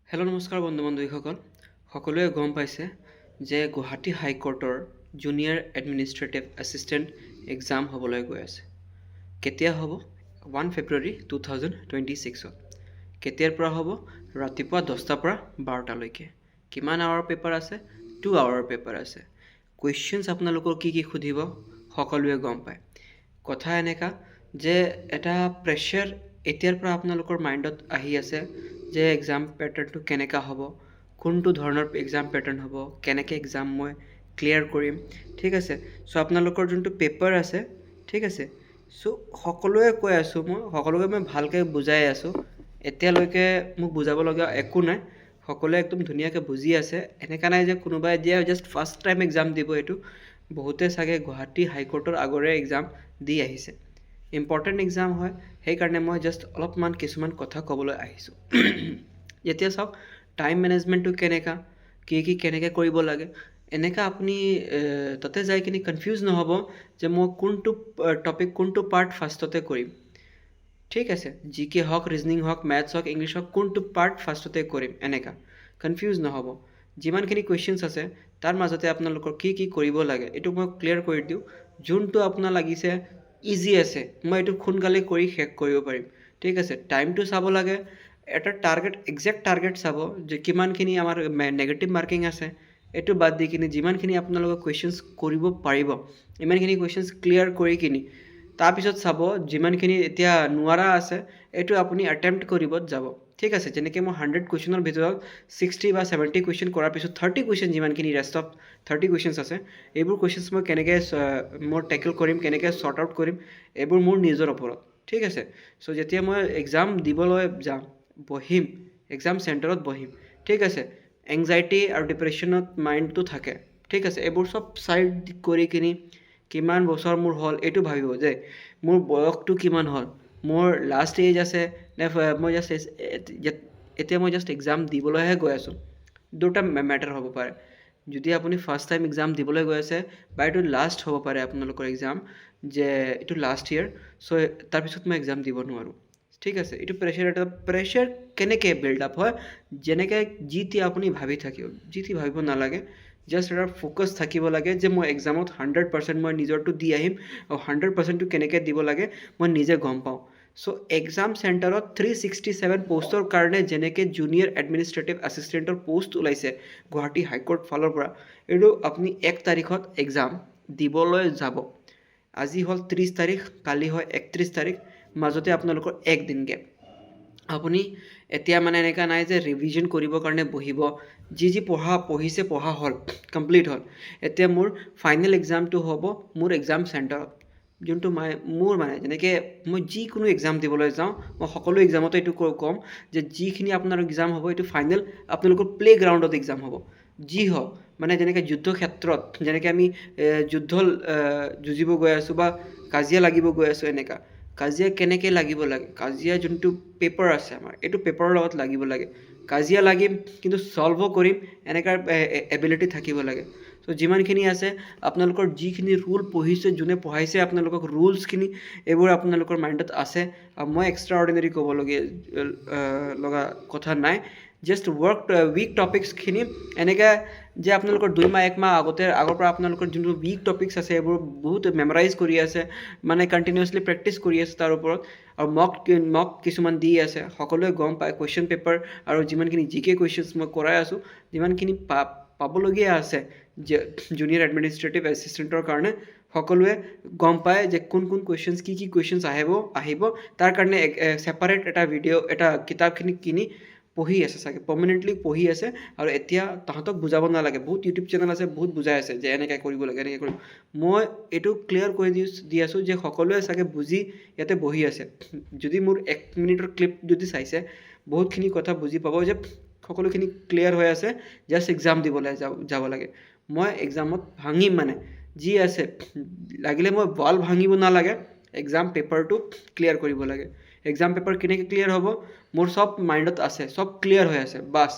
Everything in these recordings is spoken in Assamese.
হেল্ল' নমস্কাৰ বন্ধুবান্ধৱীসকল। সকলোৱে গম পাইছে যে গুৱাহাটী হাইকোৰ্টৰ জুনিয়ৰ এডমিনিষ্ট্ৰেটিভ এছিষ্টেণ্ট এক্সাম হ'বলৈ গৈ আছে। কেতিয়া হ'ব? 1 ফেব্ৰুৱাৰী 2026। কেতিয়াৰ পৰা হ'ব? ৰাতিপুৱা 10টাৰ পৰা 12টালৈকে। কিমান আৱাৰৰ পেপাৰ আছে? 2 আৱাৰৰ পেপাৰ আছে। কুৱেশ্যনছ আপোনালোকৰ কি সুধিব সকলোৱে গম পায়। কথা এনেকা যে এটা প্ৰেছাৰ এতিয়াৰ পৰা আপোনালোকৰ মাইণ্ডত আহি আছে যে এক্সাম পেটাৰ্ণটো কেনেকুৱা হ'ব, কোনটো ধৰণৰ এক্সাম পেটাৰ্ণ হ'ব, কেনেকৈ এক্সাম মই ক্লিয়াৰ কৰিম, ঠিক আছে। চ' আপোনালোকৰ যোনটো পেপাৰ আছে, ঠিক আছে। চ' সকলোৱে কৈ আছোঁ, সকলোকে মই ভালকৈ বুজাই আছোঁ। এতিয়ালৈকে মোক বুজাবলগীয়া একো নাই, সকলোৱে একদম ধুনীয়াকৈ বুজি আছে। এনেকুৱা নাই যে কোনোবাই এতিয়া জাষ্ট ফাৰ্ষ্ট টাইম এক্সাম দিব। এইটো বহুতে চাগে গুৱাহাটী হাইকোৰ্টৰ আগৰে এক্সাম দি আহিছে। ইম্পৰ্টেণ্ট এক্সাম হয়, সেইকাৰণে মই জাষ্ট অলপমান কিছুমান কথা ক'বলৈ আহিছোঁ। এতিয়া চাওক, টাইম মেনেজমেণ্টটো কেনেকুৱা, কেনেকৈ কৰিব লাগে। এনেকুৱা আপুনি তাতে যাই কিনি কনফিউজ নহ'ব যে মই কোনটো টপিক কোনটো পাৰ্ট ফাৰ্ষ্টতে কৰিম, ঠিক আছে। জি কে হওক, ৰিজনিং হওক, মেথছ হওক, ইংলিছ হওক, কোনটো পাৰ্ট ফাৰ্ষ্টতে কৰিম, এনেকুৱা কনফিউজ নহ'ব। যিমানখিনি কুৱেশ্যনছ আছে তাৰ মাজতে আপোনালোকৰ কি কৰিব লাগে এইটো মই ক্লিয়াৰ কৰি দিওঁ। যোনটো আপোনাৰ লাগিছে ইজি আছে, মই এইটো সোনকালে কৰি শেষ কৰিব পাৰিম, ঠিক আছে। টাইমটো চাব লাগে, এটা একজেক্ট টাৰ্গেট চাব যে কিমানখিনি আমাৰ নেগেটিভ মাৰ্কিং আছে। এইটো বাদ দি কিনি যিমানখিনি আপোনালোকে কুৱেশ্যনছ কৰিব পাৰিব, ইমানখিনি কুৱেশ্যনছ ক্লিয়াৰ কৰি কিনি তাৰপিছত চাব যিমানখিনি এতিয়া নোৱাৰা আছে এইটো আপুনি এটেম্প্ট কৰিব যাব, ঠিক আছে। যেনেকৈ মই 100 কুৱেশ্যনৰ ভিতৰত 60 বা 70 কুৱেশ্যন কৰাৰ পিছত 30 কুৱেশ্যন যিমানখিনি ৰেষ্ট অফ 30 কুৱেশ্যনছ আছে, এইবোৰ কুৱেশ্যনছ মই কেনেকৈ মই টেকল কৰিম, কেনেকৈ শ্বৰ্ট আউট কৰিম, এইবোৰ মোৰ নিজৰ ওপৰত, ঠিক আছে। চ' যেতিয়া মই এক্সাম দিবলৈ যাম, বহিম, এক্সাম চেণ্টাৰত বহিম, ঠিক আছে, এংজাইটি আৰু ডিপ্ৰেশ্যনত মাইণ্ডটো থাকে, ঠিক আছে। এইবোৰ চব চাইড কৰি কিনি কিমান বছৰ মোৰ হ'ল এইটো ভাবিব যে মোৰ বয়সটো কিমান হ'ল, মোৰ লাষ্ট এজ আছে নে মই জাষ্ট এতিয়া মই জাষ্ট এক্সাম দিবলৈহে গৈ আছোঁ। দুটা মেটাৰ হ'ব পাৰে। যদি আপুনি ফাৰ্ষ্ট টাইম এক্সাম দিবলৈ গৈ আছে বা এইটো লাষ্ট হ'ব পাৰে আপোনালোকৰ এক্সাম, যে এইটো লাষ্ট ইয়েৰ, চ' তাৰপিছত মই এক্সাম দিব নোৱাৰোঁ, ঠিক আছে। এইটো প্ৰেছাৰ কেনেকৈ বিল্ড আপ হয়, যেনেকৈ যি আপুনি ভাবিব নালাগে। জাষ্ট এটা ফ'কাছ থাকিব লাগে যে মই এক্সামত 100% মই নিজৰটো দি আহিম, আৰু 100%টো কেনেকৈ দিব লাগে মই নিজে গম পাওঁ। চ' এক্সাম চেণ্টাৰত 367 পষ্টৰ কাৰণে যেনেকৈ জুনিয়ৰ এডমিনিষ্ট্ৰেটিভ এছিষ্টেণ্টৰ পষ্ট ওলাইছে গুৱাহাটী হাইকোৰ্ট ফালৰ পৰা, এইটো আপুনি 1 তাৰিখত এক্সাম দিবলৈ যাব। আজি হ'ল 30 তাৰিখ, কালি হয় 31 তাৰিখ, মাজতে আপোনালোকৰ একদিন গেপ। আপুনি এতিয়া মানে এনেকুৱা নাই যে ৰিভিজন কৰিবৰ কাৰণে বহিব। যি পঢ়া হ'ল, কমপ্লিট হ'ল। এতিয়া মোৰ ফাইনেল এক্সামটো হ'ব মোৰ এক্সাম চেণ্টাৰত, যোনটো মোৰ যেনেকৈ মই যিকোনো এক্সাম দিবলৈ যাওঁ, মই সকলো এক্সামতে এইটো ক'ম যে যিখিনি আপোনাৰ এক্সাম হ'ব এইটো ফাইনেল আপোনালোকৰ প্লে'গ্ৰাউণ্ডত এক্সাম হ'ব। যি হওক যেনেকৈ যুদ্ধ ক্ষেত্ৰত যেনেকৈ আমি যুঁজিব গৈ আছোঁ বা কাজিয়া লাগিব গৈ আছোঁ, এনেকুৱা কাজিয়া কেনেকৈ লাগিব লাগে, কাজিয়া যোনটো পেপাৰ আছে আমাৰ, এইটো পেপাৰৰ লগত লাগিব লাগে। কাজিয়া লাগিম কিন্তু ছল্ভো কৰিম, এনেকুৱা এবিলিটি থাকিব লাগে। চ' যিমানখিনি আছে আপোনালোকৰ যিখিনি ৰুল পঢ়িছে, যোনে পঢ়াইছে আপোনালোকক ৰুলছখিনি, এইবোৰ আপোনালোকৰ মাইণ্ডত আছে। মই এক্সট্ৰা অৰ্ডিনেৰী ক'বলগীয়া লগা কথা নাই। জাষ্ট উইক টপিক্সখিনি এনেকৈ যে আপোনালোকৰ 2 মাহ 1 মাহ আগৰ পৰা আপোনালোকৰ যোনটো উইক টপিক্স আছে এইবোৰ বহুত মেমৰাইজ কৰি আছে, কণ্টিনিউৱাছলি প্ৰেক্টিছ কৰি আছে তাৰ ওপৰত, আৰু মক কিছুমান দি আছে। সকলোৱে গম পায় কুৱেশ্যন পেপাৰ আৰু যিমানখিনি জিকে কুৱেশ্যনছ মই কৰাই আছোঁ, যিমানখিনি পাবলগীয়া আছে জুনিয়ৰ এডমিনিষ্ট্ৰেটিভ এছিষ্টেণ্টৰ কাৰণে, সকলোৱে গম পায় যে কোন কুৱেশ্যনছ কি কুৱেশ্যনছ আহিব। তাৰ কাৰণে ছেপাৰেট এটা এটা কিতাপখিনি কিনি পঢ়ি আছে, চাগে পাৰ্মানেণ্টলি পঢ়ি আছে। আৰু এতিয়া তাহাঁতক বুজাব নালাগে, বহুত ইউটিউব চেনেল আছে, বহুত বুজাই আছে যে এনেকৈ কৰিব লাগে, এনেকৈ কৰিব। মই এইটো ক্লিয়াৰ কৰি দি আছোঁ যে সকলোৱে চাগে বুজি ইয়াতে বহি আছে। যদি মোৰ 1 মিনিটৰ ক্লিপ যদি চাইছে, বহুতখিনি কথা বুজি পাব যে সকলোখিনি ক্লিয়াৰ হৈ আছে, জাষ্ট এক্সাম দিবলৈ যাব লাগে। মই এক্সামত ভাঙিম, যি আছে লাগিলে মই ৱাল ভাঙিব নালাগে, এক্সাম পেপাৰটো ক্লিয়াৰ কৰিব লাগে। এক্সাম পেপাৰ কেনেকৈ ক্লিয়াৰ হ'ব মোৰ চব মাইণ্ডত আছে, চব ক্লিয়াৰ হৈ আছে। বাছ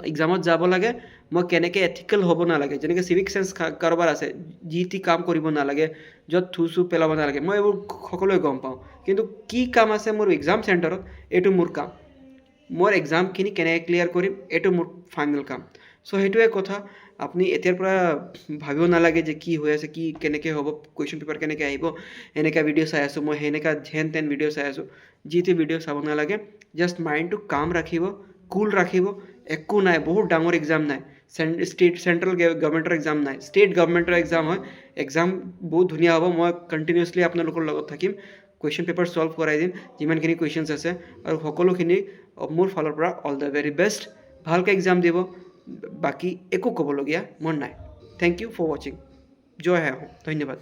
এক্সামত যাব লাগে, মই কেনেকৈ এথিকেল হ'ব নালাগে, যেনেকৈ চিভিক চেন্স কাৰোবাৰ আছে, যি কাম কৰিব নালাগে, য'ত থু পেলাব নালাগে, মই এইবোৰ সকলোৱে গম পাওঁ। কিন্তু কি কাম আছে মোৰ এক্সাম চেণ্টাৰত, এইটো মোৰ কাম। মোৰ এক্সামখিনি কেনেকৈ ক্লিয়াৰ কৰিম এইটো মোৰ ফাইনেল কাম। চ' সেইটোৱে কথা, আপুনি এতিয়াৰ পৰা ভাবিব নালাগে যে কি হৈ আছে, কি কেনেকৈ হ'ব, কুৱেশ্যন পেপাৰ কেনেকৈ আহিব, এনেকুৱা ভিডিঅ' চাই আছোঁ মই, সেনেকুৱা যেন তেন ভিডিঅ' চাই আছোঁ, যিটো ভিডিঅ' চাব নালাগে। জাষ্ট মাইণ্ডটো কাম ৰাখিব, কুল ৰাখিব। একো নাই, বহুত ডাঙৰ এক্সাম নাই, চেণ্ট্ৰেল গভৰ্ণমেণ্টৰ এক্সাম নাই, ষ্টেট গভৰ্ণমেণ্টৰ এক্সাম হয়। এক্সাম বহুত ধুনীয়া হ'ব, মই কণ্টিনিউৱাছলি আপোনালোকৰ লগত থাকিম, কুৱেশ্যন পেপাৰ ছল্ভ কৰাই দিম যিমানখিনি কুৱেশ্যনছ আছে, আৰু সকলোখিনি মোৰ ফালৰ পৰা অল দ্য ভেৰি বেষ্ট। ভালকৈ এক্সাম দিব, বাকী একো ক'বলগীয়া মোৰ নাই। থেংক ইউ ফৰ ৱাচিং। জয় হে অসম, ধন্যবাদ।